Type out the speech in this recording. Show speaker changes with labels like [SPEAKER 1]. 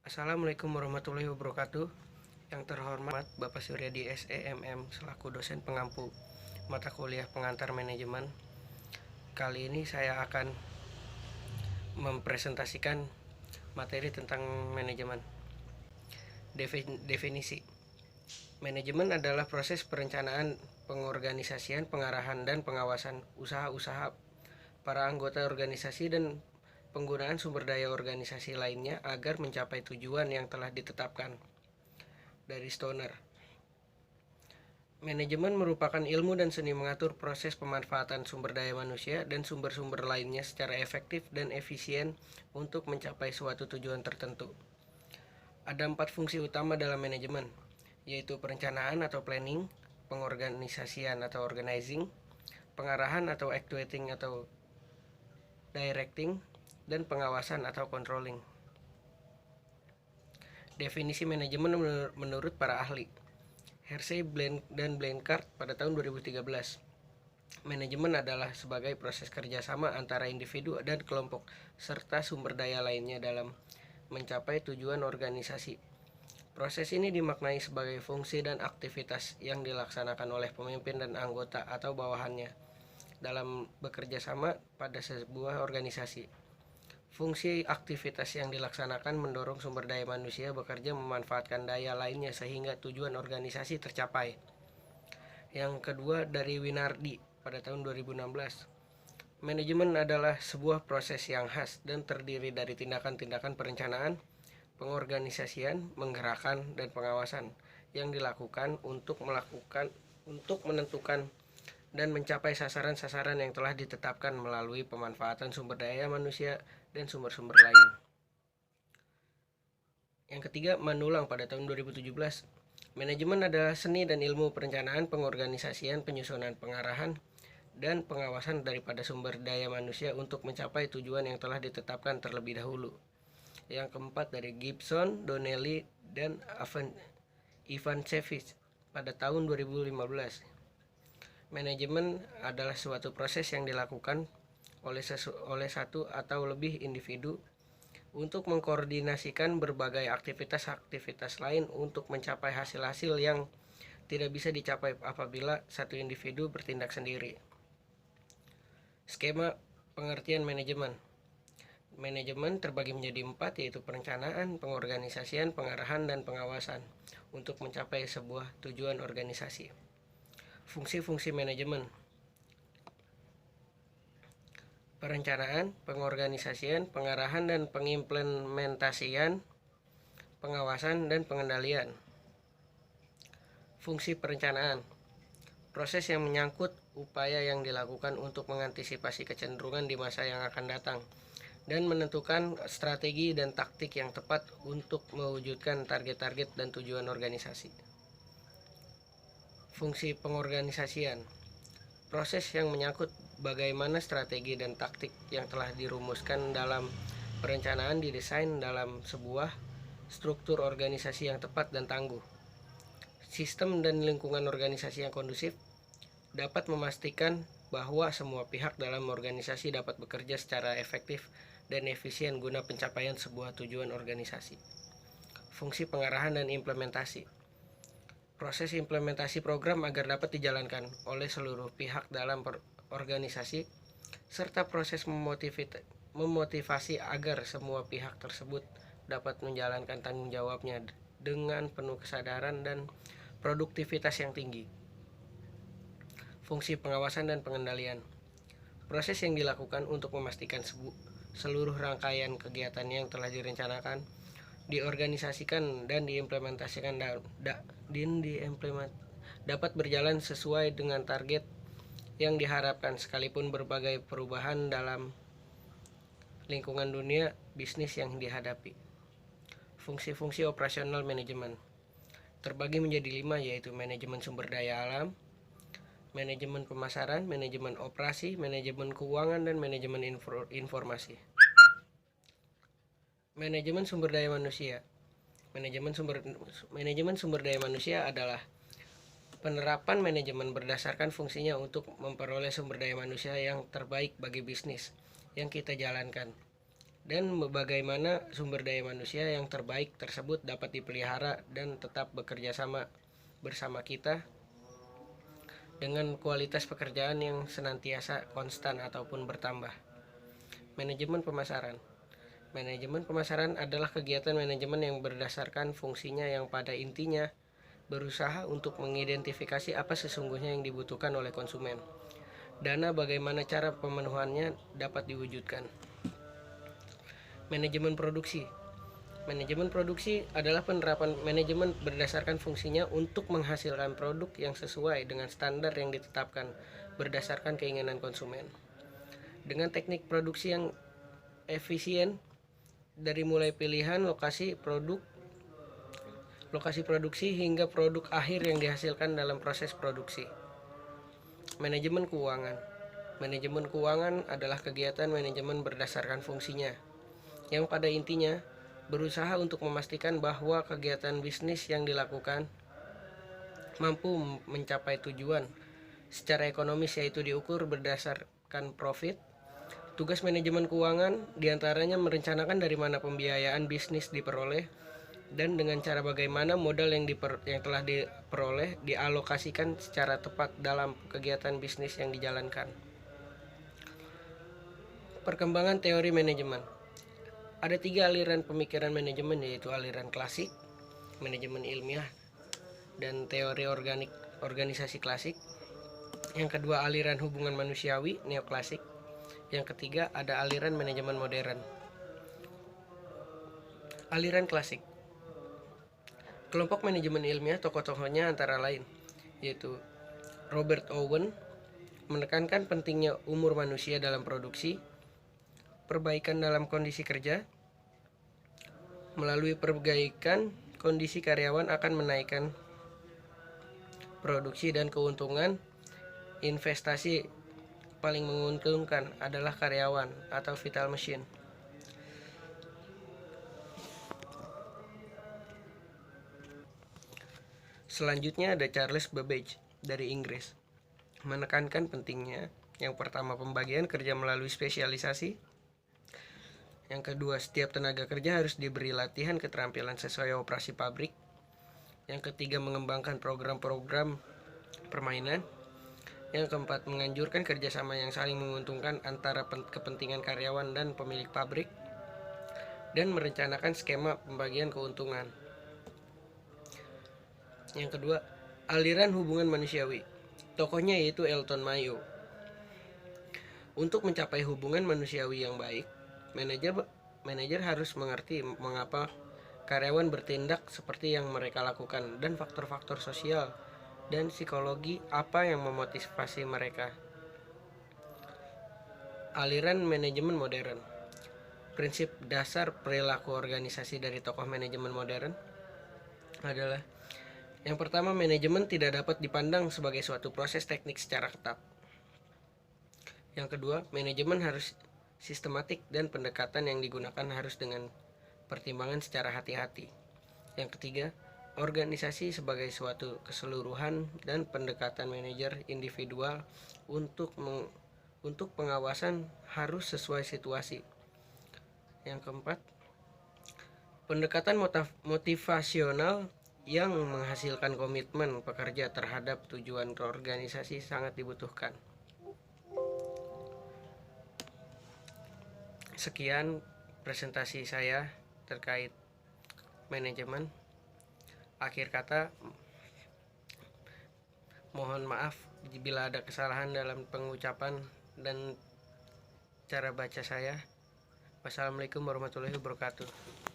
[SPEAKER 1] Assalamualaikum warahmatullahi wabarakatuh. Yang terhormat Bapak Suryadi SEMM selaku dosen pengampu mata kuliah pengantar manajemen. Kali ini saya akan mempresentasikan materi tentang manajemen. Definisi. Manajemen adalah proses perencanaan, pengorganisasian, pengarahan, dan pengawasan usaha-usaha para anggota organisasi dan penggunaan sumber daya organisasi lainnya agar mencapai tujuan yang telah ditetapkan. Dari Stoner. Manajemen merupakan ilmu dan seni mengatur proses pemanfaatan sumber daya manusia dan sumber-sumber lainnya secara efektif dan efisien untuk mencapai suatu tujuan tertentu. Ada 4 fungsi utama dalam manajemen, yaitu perencanaan atau planning, pengorganisasian atau organizing, pengarahan atau actuating atau directing, dan pengawasan atau controlling. Definisi manajemen menurut para ahli. Hersey dan Blanchard pada tahun 2013. Manajemen adalah sebagai proses kerjasama antara individu dan kelompok serta sumber daya lainnya dalam mencapai tujuan organisasi. Proses ini dimaknai sebagai fungsi dan aktivitas yang dilaksanakan oleh pemimpin dan anggota atau bawahannya dalam bekerja sama pada sebuah organisasi. Fungsi aktivitas yang dilaksanakan mendorong sumber daya manusia bekerja memanfaatkan daya lainnya sehingga tujuan organisasi tercapai. Yang kedua dari Winardi pada tahun 2016. Manajemen adalah sebuah proses yang khas dan terdiri dari tindakan-tindakan perencanaan, pengorganisasian, menggerakkan, dan pengawasan yang dilakukan untuk menentukan dan mencapai sasaran-sasaran yang telah ditetapkan melalui pemanfaatan sumber daya manusia dan sumber-sumber lain. Yang ketiga, Manulang pada tahun 2017. Manajemen adalah seni dan ilmu perencanaan, pengorganisasian, penyusunan, pengarahan, dan pengawasan daripada sumber daya manusia untuk mencapai tujuan yang telah ditetapkan terlebih dahulu. Yang keempat dari Gibson, Donnelly, dan Ivancevich pada tahun 2015. Manajemen adalah suatu proses yang dilakukan oleh satu atau lebih individu untuk mengkoordinasikan berbagai aktivitas-aktivitas lain untuk mencapai hasil-hasil yang tidak bisa dicapai apabila satu individu bertindak sendiri. Skema pengertian manajemen. Manajemen terbagi menjadi 4, yaitu perencanaan, pengorganisasian, pengarahan, dan pengawasan untuk mencapai sebuah tujuan organisasi. Fungsi-fungsi manajemen: perencanaan, pengorganisasian, pengarahan dan pengimplementasian, pengawasan dan pengendalian. Fungsi perencanaan: proses yang menyangkut upaya yang dilakukan untuk mengantisipasi kecenderungan di masa yang akan datang dan menentukan strategi dan taktik yang tepat untuk mewujudkan target-target dan tujuan organisasi. Fungsi pengorganisasian: proses yang menyangkut bagaimana strategi dan taktik yang telah dirumuskan dalam perencanaan didesain dalam sebuah struktur organisasi yang tepat dan tangguh. Sistem dan lingkungan organisasi yang kondusif dapat memastikan bahwa semua pihak dalam organisasi dapat bekerja secara efektif dan efisien guna pencapaian sebuah tujuan organisasi. Fungsi pengarahan dan implementasi: proses implementasi program agar dapat dijalankan oleh seluruh pihak dalam organisasi, serta proses memotivasi agar semua pihak tersebut dapat menjalankan tanggung jawabnya dengan penuh kesadaran dan produktivitas yang tinggi. Fungsi pengawasan dan pengendalian: proses yang dilakukan untuk memastikan seluruh rangkaian kegiatan yang telah direncanakan, diorganisasikan dan diimplementasikan dapat berjalan sesuai dengan target yang diharapkan sekalipun berbagai perubahan dalam lingkungan dunia bisnis yang dihadapi. Fungsi-fungsi operasional manajemen terbagi menjadi 5, yaitu manajemen sumber daya alam, manajemen pemasaran, manajemen operasi, manajemen keuangan, dan manajemen informasi. Manajemen sumber daya manusia. Manajemen sumber daya manusia adalah penerapan manajemen berdasarkan fungsinya untuk memperoleh sumber daya manusia yang terbaik bagi bisnis yang kita jalankan dan bagaimana sumber daya manusia yang terbaik tersebut dapat dipelihara dan tetap bekerja sama bersama kita dengan kualitas pekerjaan yang senantiasa konstan ataupun bertambah. Manajemen pemasaran. Manajemen pemasaran adalah kegiatan manajemen yang berdasarkan fungsinya yang pada intinya berusaha untuk mengidentifikasi apa sesungguhnya yang dibutuhkan oleh konsumen. Dana bagaimana cara pemenuhannya dapat diwujudkan. Manajemen produksi. Manajemen produksi adalah penerapan manajemen berdasarkan fungsinya untuk menghasilkan produk yang sesuai dengan standar yang ditetapkan berdasarkan keinginan konsumen. Dengan teknik produksi yang efisien, dari mulai pilihan lokasi produksi hingga produk akhir yang dihasilkan dalam proses produksi. Manajemen keuangan. Manajemen keuangan adalah kegiatan manajemen berdasarkan fungsinya, yang pada intinya berusaha untuk memastikan bahwa kegiatan bisnis yang dilakukan mampu mencapai tujuan secara ekonomis, yaitu diukur berdasarkan profit. Tugas manajemen keuangan diantaranya merencanakan dari mana pembiayaan bisnis diperoleh dan dengan cara bagaimana modal yang telah diperoleh dialokasikan secara tepat dalam kegiatan bisnis yang dijalankan. Perkembangan teori manajemen. Ada 3 aliran pemikiran manajemen, yaitu aliran klasik, manajemen ilmiah, dan teori organisasi klasik. Yang kedua, aliran hubungan manusiawi, neoklasik. Yang ketiga, ada aliran manajemen modern. Aliran klasik. Kelompok manajemen ilmiah tokoh-tokohnya antara lain yaitu Robert Owen, menekankan pentingnya umur manusia dalam produksi, perbaikan dalam kondisi kerja. Melalui perbaikan kondisi karyawan akan menaikkan produksi dan keuntungan. Investasi paling menguntungkan adalah karyawan atau vital machine. Selanjutnya ada Charles Babbage dari Inggris, menekankan pentingnya yang pertama pembagian kerja melalui spesialisasi. Yang kedua, setiap tenaga kerja harus diberi latihan keterampilan sesuai operasi pabrik. Yang ketiga, mengembangkan program-program permainan. Yang keempat, menganjurkan kerjasama yang saling menguntungkan antara kepentingan karyawan dan pemilik pabrik, dan merencanakan skema pembagian keuntungan. Yang kedua, aliran hubungan manusiawi. Tokohnya yaitu Elton Mayo. Untuk mencapai hubungan manusiawi yang baik, manajer harus mengerti mengapa karyawan bertindak seperti yang mereka lakukan dan faktor-faktor sosial dan psikologi apa yang memotivasi mereka. Aliran manajemen modern. Prinsip dasar perilaku organisasi dari tokoh manajemen modern adalah: yang pertama, manajemen tidak dapat dipandang sebagai suatu proses teknik secara ketat. Yang kedua, manajemen harus sistematik dan pendekatan yang digunakan harus dengan pertimbangan secara hati-hati. Yang ketiga, organisasi sebagai suatu keseluruhan dan pendekatan manajer individual untuk pengawasan harus sesuai situasi. Yang keempat, pendekatan motivasional yang menghasilkan komitmen pekerja terhadap tujuan organisasi sangat dibutuhkan. Sekian presentasi saya terkait manajemen. Akhir kata, mohon maaf bila ada kesalahan dalam pengucapan dan cara baca saya. Wassalamualaikum warahmatullahi wabarakatuh.